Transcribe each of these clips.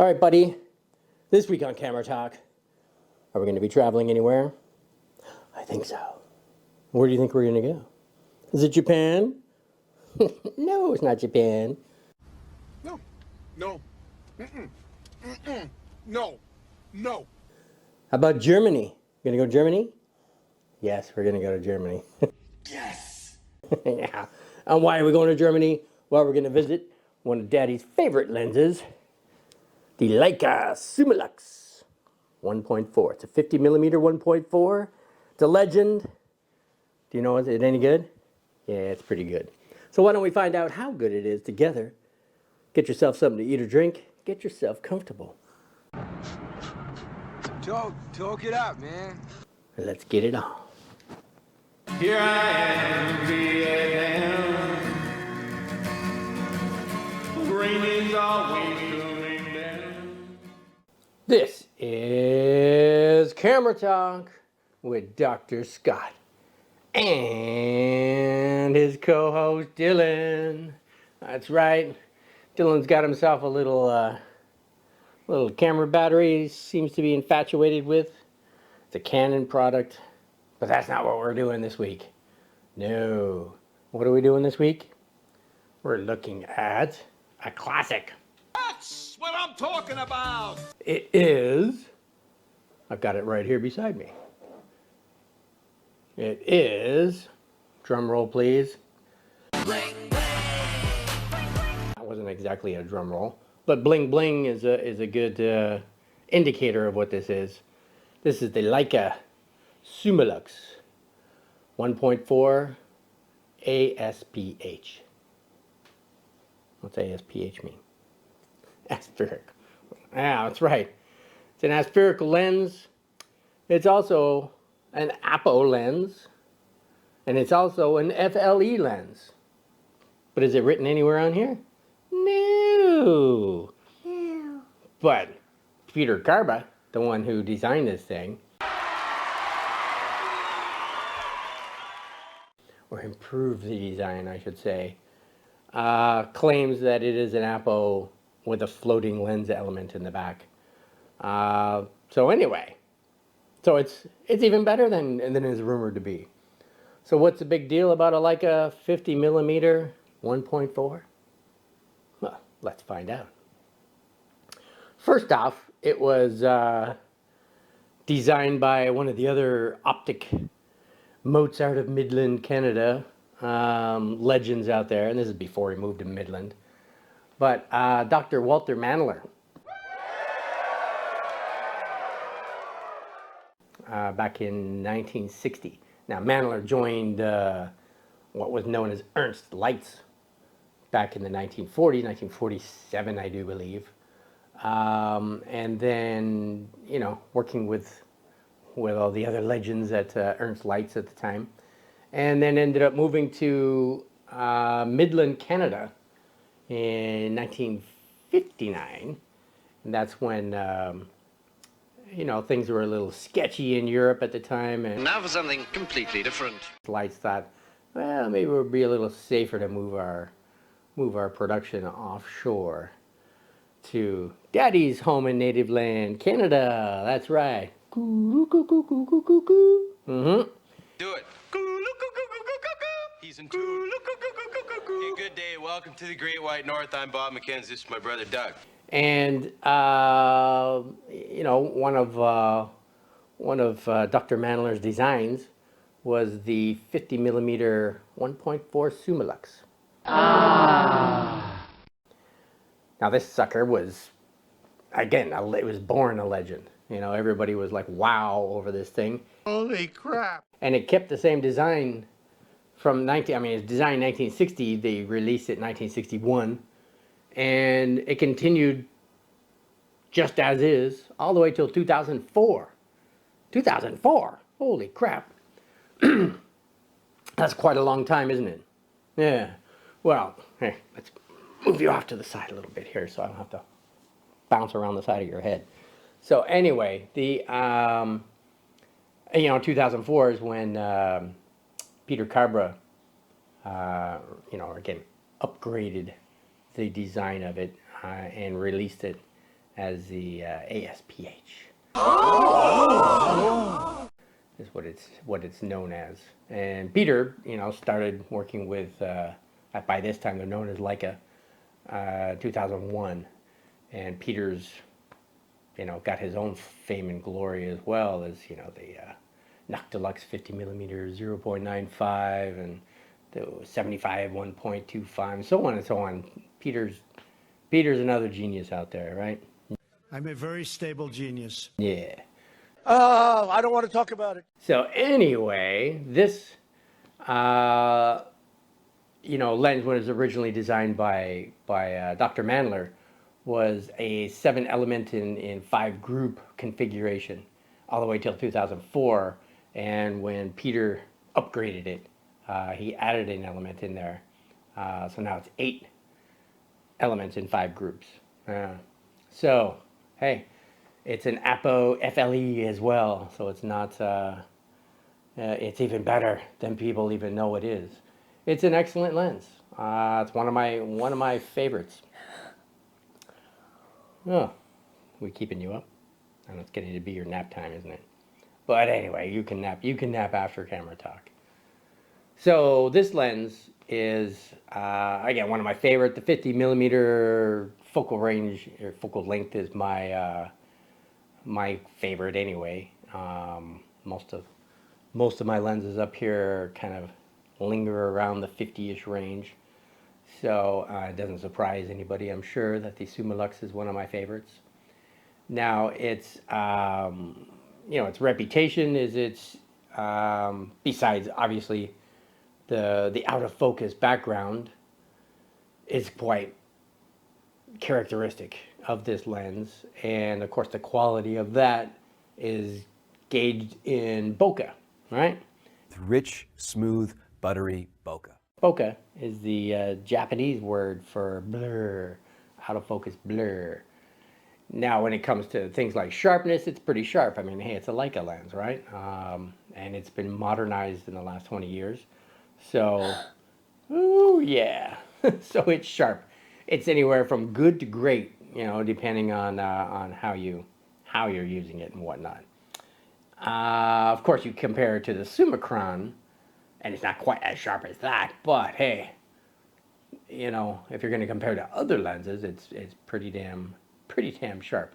All right, buddy. This week on Camera Talk, are we going to be traveling anywhere? I think so. Where do you think we're going to go? Is it Japan? No, it's not Japan. No. No. How about Germany? Going to go to Germany? Yes, we're going to go to Germany. Yes. Yeah. And why are we going to Germany? Well, we're going to visit one of Daddy's favorite lenses, the Leica Summilux 1.4. It's a 50 millimeter 1.4. It's a legend. Do you know, is it any good? Yeah, it's pretty good. So why don't we find out how good it is together? Get yourself something to eat or drink. Get yourself comfortable. Talk it out, man. And let's get it on. Here I am, Vietnam. Rain is always coming down. This is Camera Talk with Dr. Scott and his co-host Dylan. That's right. Dylan's got himself a little camera battery he seems to be infatuated with. It's a Canon product, but that's not what we're doing this week. No. What are we doing this week? We're looking at a classic. That's what I'm talking about. It is, I've got it right here beside me. It is, drum roll please. That wasn't exactly a drum roll, but bling bling is a good indicator of what this is. This is the Leica Summilux 1.4 ASPH. What's ASPH mean? Aspheric. Yeah, that's right. It's an aspheric lens. It's also an apo lens. And it's also an FLE lens. But is it written anywhere on here? No. But Peter Carba, the one who designed this thing, or improved the design, I should say, claims that it is an apo with a floating lens element in the back. So anyway, so it's even better than it's rumored to be. So what's the big deal about a Leica 50 millimeter 1.4? Well, let's find out. First off, it was designed by one of the other optic Mozart of Midland, Canada legends out there, and this is before he moved to Midland. But Dr. Walter Mandler, back in 1960. Now, Mandler joined what was known as Ernst Lights back in the 1940s, 1947, I do believe. And then, you know, working with all the other legends at Ernst Lights at the time. And then ended up moving to Midland, Canada in 1959. And that's when, you know, things were a little sketchy in Europe at the time. And now for something completely different. Lights thought, well, maybe it would be a little safer to move our production offshore to Daddy's home and native land, Canada. That's right. Mm-hmm. Do it. He's in tune. Hey, good day. Welcome to the Great White North. I'm Bob McKenzie. This is my brother Doug. And you know, one of Dr. Mandler's designs was the 50 millimeter 1.4 Summilux. Now this sucker was, again, it was born a legend. You know, everybody was like, wow, over this thing. Holy crap. And it kept the same design from it's designed 1960, they released it in 1961. And it continued just as is all the way till 2004. 2004? Holy crap. That's quite a long time, isn't it? Yeah. Well, hey, let's move you off to the side a little bit here so I don't have to bounce around the side of your head. So anyway, the 2004 is when Peter Carba, again, upgraded the design of it and released it as the ASPH. Is what it's known as. And Peter, started working with. By this time, they're known as Leica, 2001, and Peter's, got his own fame and glory as well as the Noctilux 50mm 0.95 and the 75 1.25 and so on and so on. Peter's another genius out there, right? I'm a very stable genius. Yeah. Oh, I don't want to talk about it. So anyway, this lens was originally designed by Dr. Mandler, was a 7-element in 5-group configuration all the way till 2004. And when Peter upgraded it, he added an element in there. So now it's 8 elements in 5 groups. So, hey, it's an APO FLE as well. So it's not, it's even better than people even know it is. It's an excellent lens. It's one of my favorites. Oh, we keeping you up? I know it's getting to be your nap time, isn't it? But anyway, you can nap after camera talk. So this lens is again one of my favorite. The 50mm focal range or focal length is my favorite anyway. Most of my lenses up here kind of linger around the 50-ish range. So it doesn't surprise anybody, I'm sure, that the Summilux is one of my favorites. Now, its reputation is its, besides obviously the out of focus background, is quite characteristic of this lens. And of course, the quality of that is gauged in bokeh, right? Rich, smooth, buttery bokeh. Bokeh is the Japanese word for blur, out of focus blur. Now, when it comes to things like sharpness, it's pretty sharp. I mean, hey, it's a Leica lens, right? And it's been modernized in the last 20 years. So, ooh, yeah. So it's sharp. It's anywhere from good to great, depending on how you're using it and whatnot. Of course, you compare it to the Summicron, and it's not quite as sharp as that. But hey, if you're going to compare to other lenses, it's pretty damn sharp.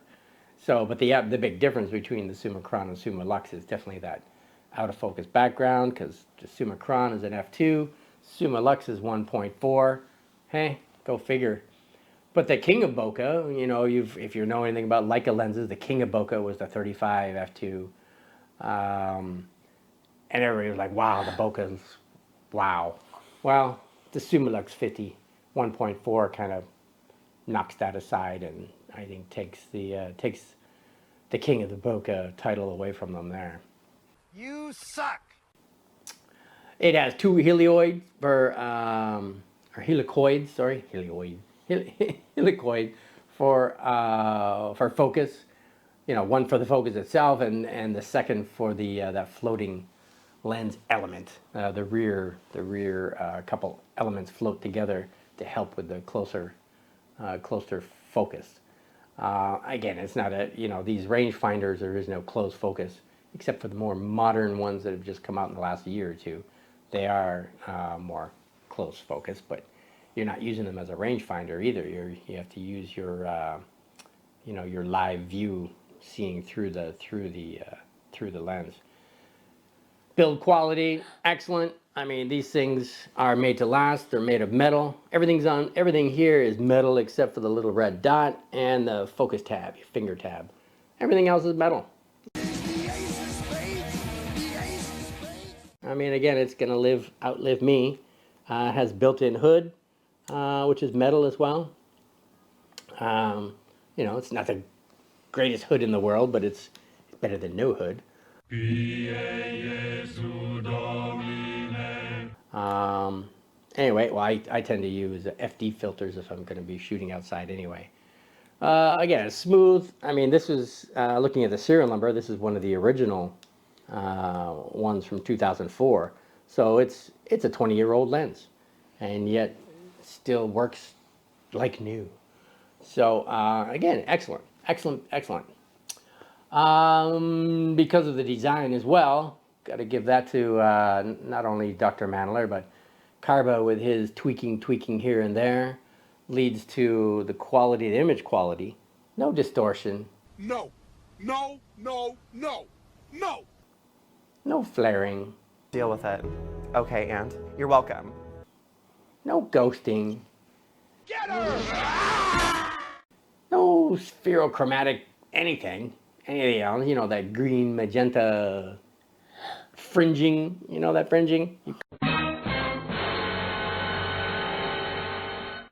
So, but the big difference between the Summicron and Summilux is definitely that out of focus background, because the Summicron is an f2, Summilux is 1.4. Hey, go figure. But the king of bokeh, if you know anything about Leica lenses, the king of bokeh was the 35 f2. And everybody was like, wow, the bokeh's, wow. Well, the Summilux 50 1.4 kind of knocks that aside, and I think takes the king of the bokeh title away from them there. You suck. It has 2 helioid or helicoids, sorry, helicoid for focus. One for the focus itself, and the second for the that floating lens element. The rear couple elements float together to help with the closer focus. Again, it's not these rangefinders, there is no close focus, except for the more modern ones that have just come out in the last year or two. They are more close focus, but you're not using them as a rangefinder either. You have to use your your live view, seeing through the lens. Build quality, excellent. I mean, these things are made to last. They're made of metal. Everything here is metal except for the little red dot and the focus tab, your finger tab. Everything else is metal. I mean, again, it's going to outlive me. It has built-in hood, which is metal as well. It's not the greatest hood in the world, but it's better than no hood. Anyway, well, I tend to use FD filters if I'm going to be shooting outside anyway. Again, it's smooth. I mean, this is, looking at the serial number, this is one of the original ones from 2004. So it's a 20-year-old lens, and yet still works like new. So again, excellent. excellent, excellent. Because of the design as well, got to give that to not only Dr. Mandler, but Carba with his tweaking here and there leads to the quality, the image quality. No distortion. No, no, no, no, no. No flaring. Deal with it. Okay, and you're welcome. No ghosting. Get her! No spherochromatic anything. Anything else, you know, that green, magenta fringing, you know that fringing? You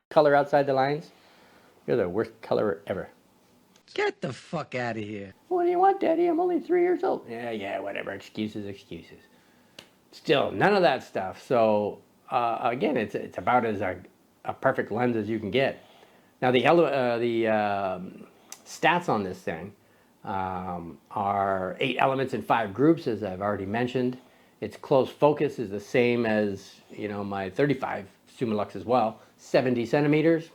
color outside the lines. You're the worst colorer ever. Get the fuck out of here. What do you want, Daddy? I'm only 3 years old. Yeah, whatever. Excuses. Still, none of that stuff. So, again, it's about as a perfect lens as you can get. Now, the stats on this thing are 8 elements in 5 groups, as I've already mentioned. Its close focus is the same as, you know, my 35 Summilux as well, 70 centimeters.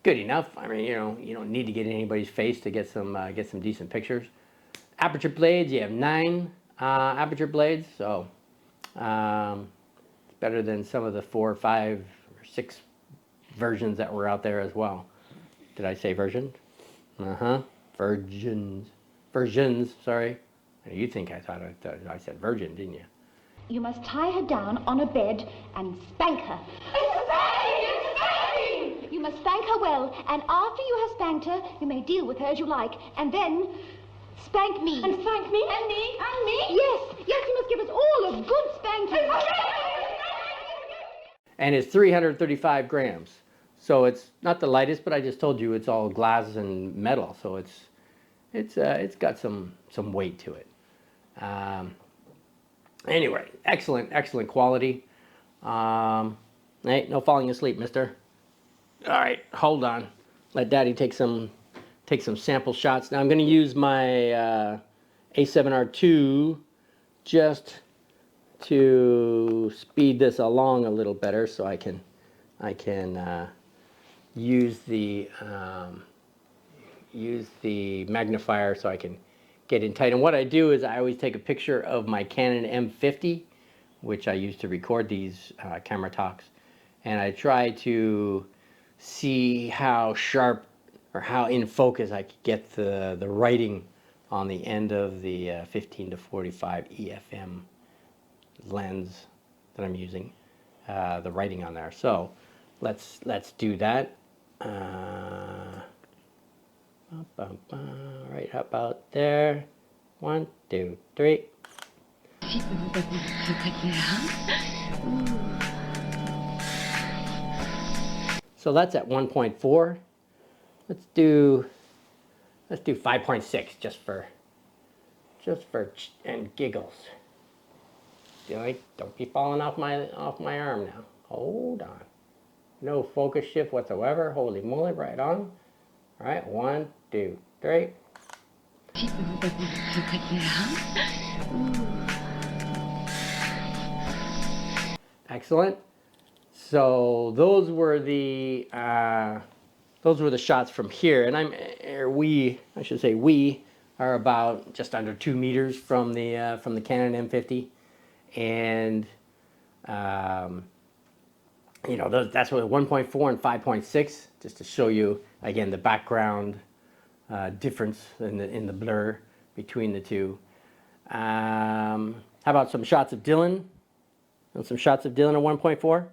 Good enough. I mean, you know, you don't need to get in anybody's face to get some decent pictures. Aperture blades, you have 9 aperture blades, so it's better than some of the 4, 5, or 6 versions that were out there as well. Did I say version? Versions, sorry. You think I said virgin, didn't you? You must tie her down on a bed and spank her. You must spank her well, and after you have spanked her, you may deal with her as you like, and then spank me. And spank me? And me? And me? Yes, you must give us all a good spanking. And it's 335 grams. So it's not the lightest, but I just told you it's all glass and metal, so it's got some weight to it. Anyway, excellent quality. Hey, no falling asleep, mister. All right, hold on. Let Daddy take some sample shots. Now I'm going to use my A7R2 just to speed this along a little better, so I can use the magnifier so I can get in tight. And what I do is I always take a picture of my Canon M50, which I use to record these camera talks, and I try to see how sharp or how in focus I could get the writing on the end of the 15 to 45 EFM lens that I'm using, the writing on there. So let's do that. Right about there. 1, 2, 3. So that's at 1.4. Let's do 5.6 just for and giggles. Don't be falling off my arm now. Hold on. No focus shift whatsoever. Holy moly, right on. All right, 1, 2, 3. Excellent. So those were the shots from here, and we are about just under 2 meters from the Canon M50, and you know, that's what 1.4 and 5.6, just to show you again the background difference in the blur between the two. How about some shots of Dylan? And some shots of Dylan at 1.4.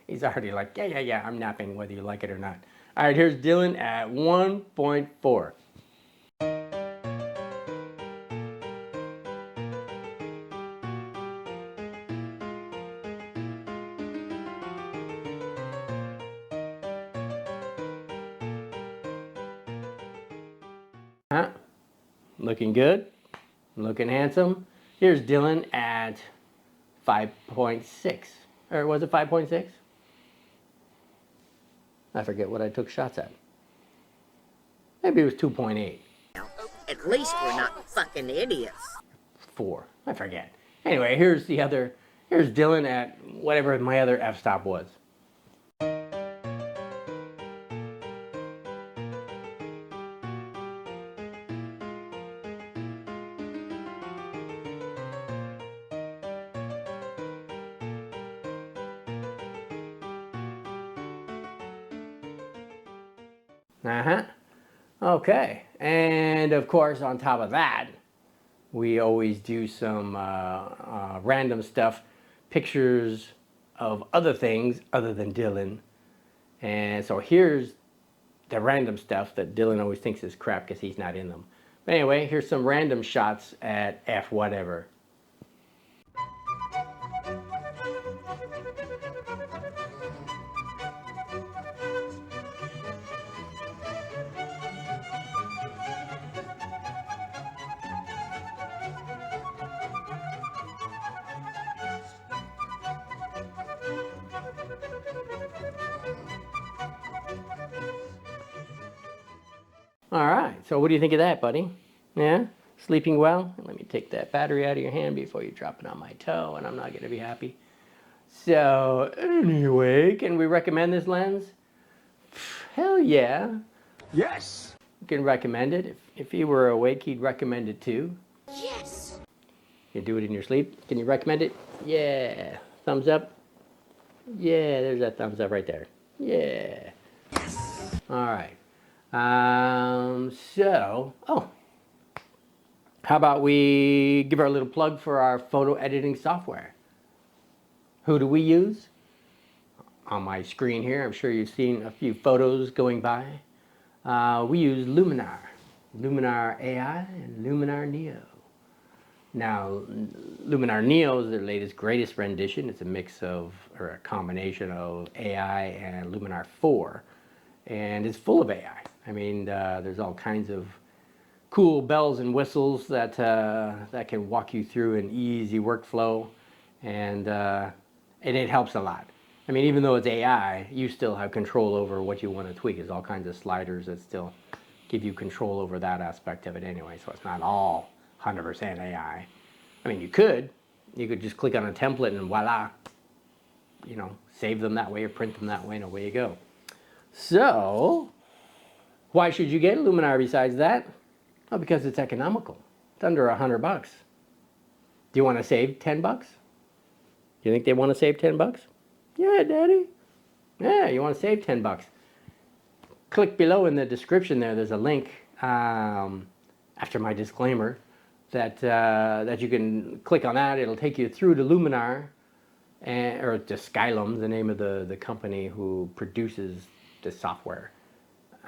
He's already like, yeah, I'm napping whether you like it or not. All right, here's Dylan at 1.4. Looking good, looking handsome. Here's Dylan at 5.6, or was it 5.6? I forget what I took shots at. Maybe it was 2.8. At least we're not fucking idiots. 4, I forget. Anyway, here's Dylan at whatever my other f-stop was. Uh-huh. Okay. And of course, on top of that, we always do some random stuff, pictures of other things other than Dylan. And so here's the random stuff that Dylan always thinks is crap because he's not in them. But anyway, here's some random shots at F whatever. All right, so what do you think of that, buddy? Yeah? Sleeping well? Let me take that battery out of your hand before you drop it on my toe, and I'm not going to be happy. So, anyway, can we recommend this lens? Hell yeah. Yes. You can recommend it. If he were awake, he'd recommend it too. Yes. You do it in your sleep. Can you recommend it? Yeah. Thumbs up? Yeah, there's that thumbs up right there. Yeah. All right. How about we give our little plug for our photo editing software? Who do we use? On my screen here, I'm sure you've seen a few photos going by. We use Luminar AI and Luminar Neo. Now, Luminar Neo is their latest, greatest rendition. It's a mix of, or a combination of AI and Luminar 4. And it's full of AI. I mean, there's all kinds of cool bells and whistles that can walk you through an easy workflow, and it helps a lot. I mean, even though it's AI, you still have control over what you want to tweak. There's all kinds of sliders that still give you control over that aspect of it anyway, so it's not all 100% AI. I mean, you could just click on a template and voila, you know, save them that way or print them that way and away you go. So, why should you get a Luminar besides that? Oh, because it's economical. It's under $100. Do you want to save 10 bucks? Do you think they want to save 10 bucks? Yeah, Daddy. Yeah, you want to save 10 bucks. Click below in the description there. There's a link after my disclaimer that you can click on that. It'll take you through to Luminar, or to Skylum, the name of the company who produces the software.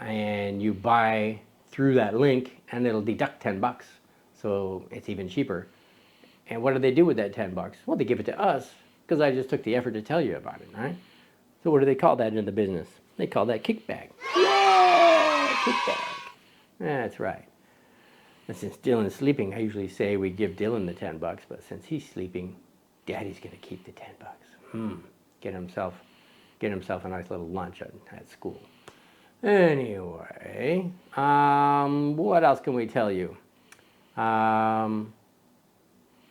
And you buy through that link and it'll deduct 10 bucks. So it's even cheaper. And what do they do with that 10 bucks? Well, they give it to us because I just took the effort to tell you about it, right? So what do they call that in the business? They call that kickback. Yeah, kickback. That's right. And since Dylan's sleeping, I usually say we give Dylan the 10 bucks, but since he's sleeping, Daddy's gonna keep the 10 bucks. Get himself a nice little lunch at school. Anyway, what else can we tell you? Well,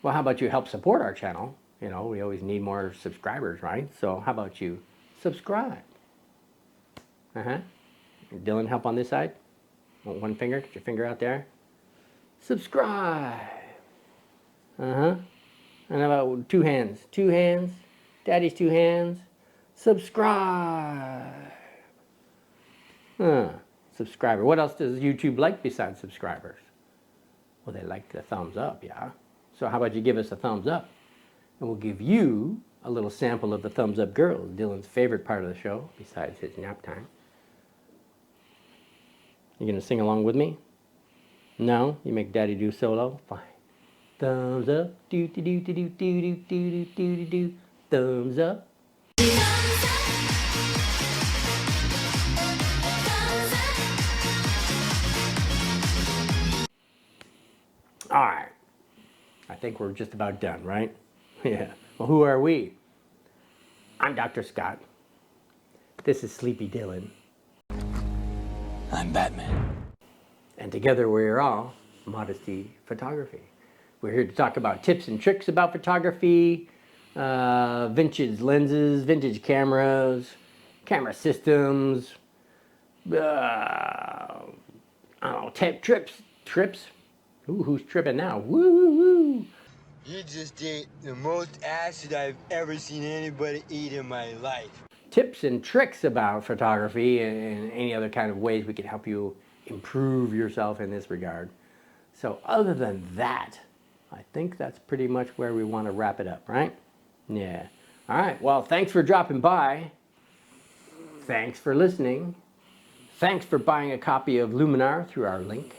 how about you help support our channel? You know, we always need more subscribers, right? So how about you subscribe? Dylan, help on this side. One finger, get your finger out there. Subscribe. And how about two hands? Two hands. Daddy's two hands. Subscribe. Subscriber. What else does YouTube like besides subscribers? Well, they like the thumbs up, yeah? So how about you give us a thumbs up? And we'll give you a little sample of the thumbs up girls, Dylan's favorite part of the show, besides his nap time. You gonna sing along with me? No? You make Daddy do solo? Fine. Thumbs up, do do do do do do do do do do do. Thumbs up. All right. I think we're just about done, right? Yeah. Well, who are we? I'm Dr. Scott. This is Sleepy Dylan. I'm Batman. And together we're all Modesty Photography. We're here to talk about tips and tricks about photography, vintage lenses, vintage cameras, camera systems, I don't know, trips. Ooh, who's tripping now? Woo, woo, woo. You just ate the most acid I've ever seen anybody eat in my life. tips and tricks about photography and any other kind of ways we can help you improve yourself in this regard. So other than that, I think that's pretty much where we want to wrap it up, right? Yeah. All right. Well, thanks for dropping by. Thanks for listening. Thanks for buying a copy of Luminar through our link.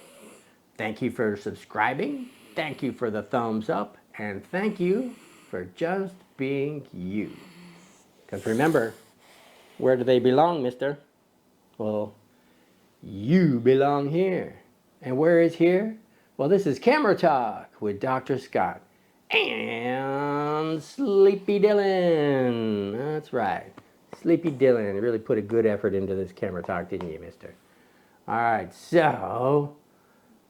Thank you for subscribing. Thank you for the thumbs up. And thank you for just being you. Because remember, where do they belong, mister? Well, you belong here. And where is here? Well, this is Camera Talk with Dr. Scott and Sleepy Dylan. That's right. Sleepy Dylan really put a good effort into this Camera Talk, didn't you, mister? All right, so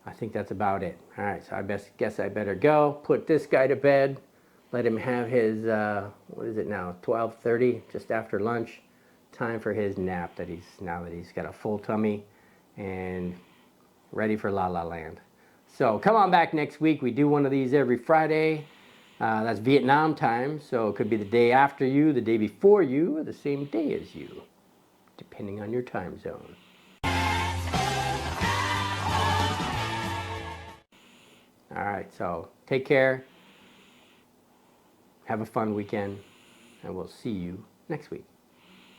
I think that's about it. All right, so I guess I better go. Put this guy to bed. Let him have his, what is it now, 12:30, just after lunch. Time for his nap now that he's got a full tummy and ready for La La Land. So come on back next week. We do one of these every Friday. That's Vietnam time, so it could be the day after you, the day before you, or the same day as you, depending on your time zone. All right, so take care. Have a fun weekend, and we'll see you next week.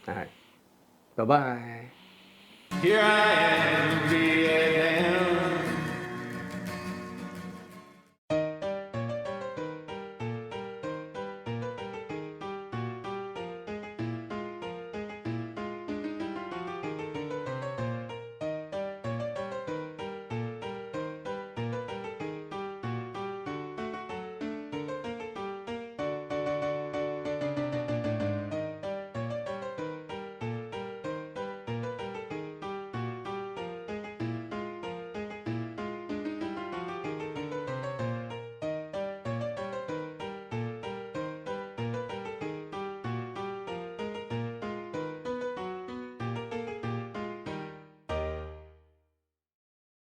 All right, bye-bye. Here I am,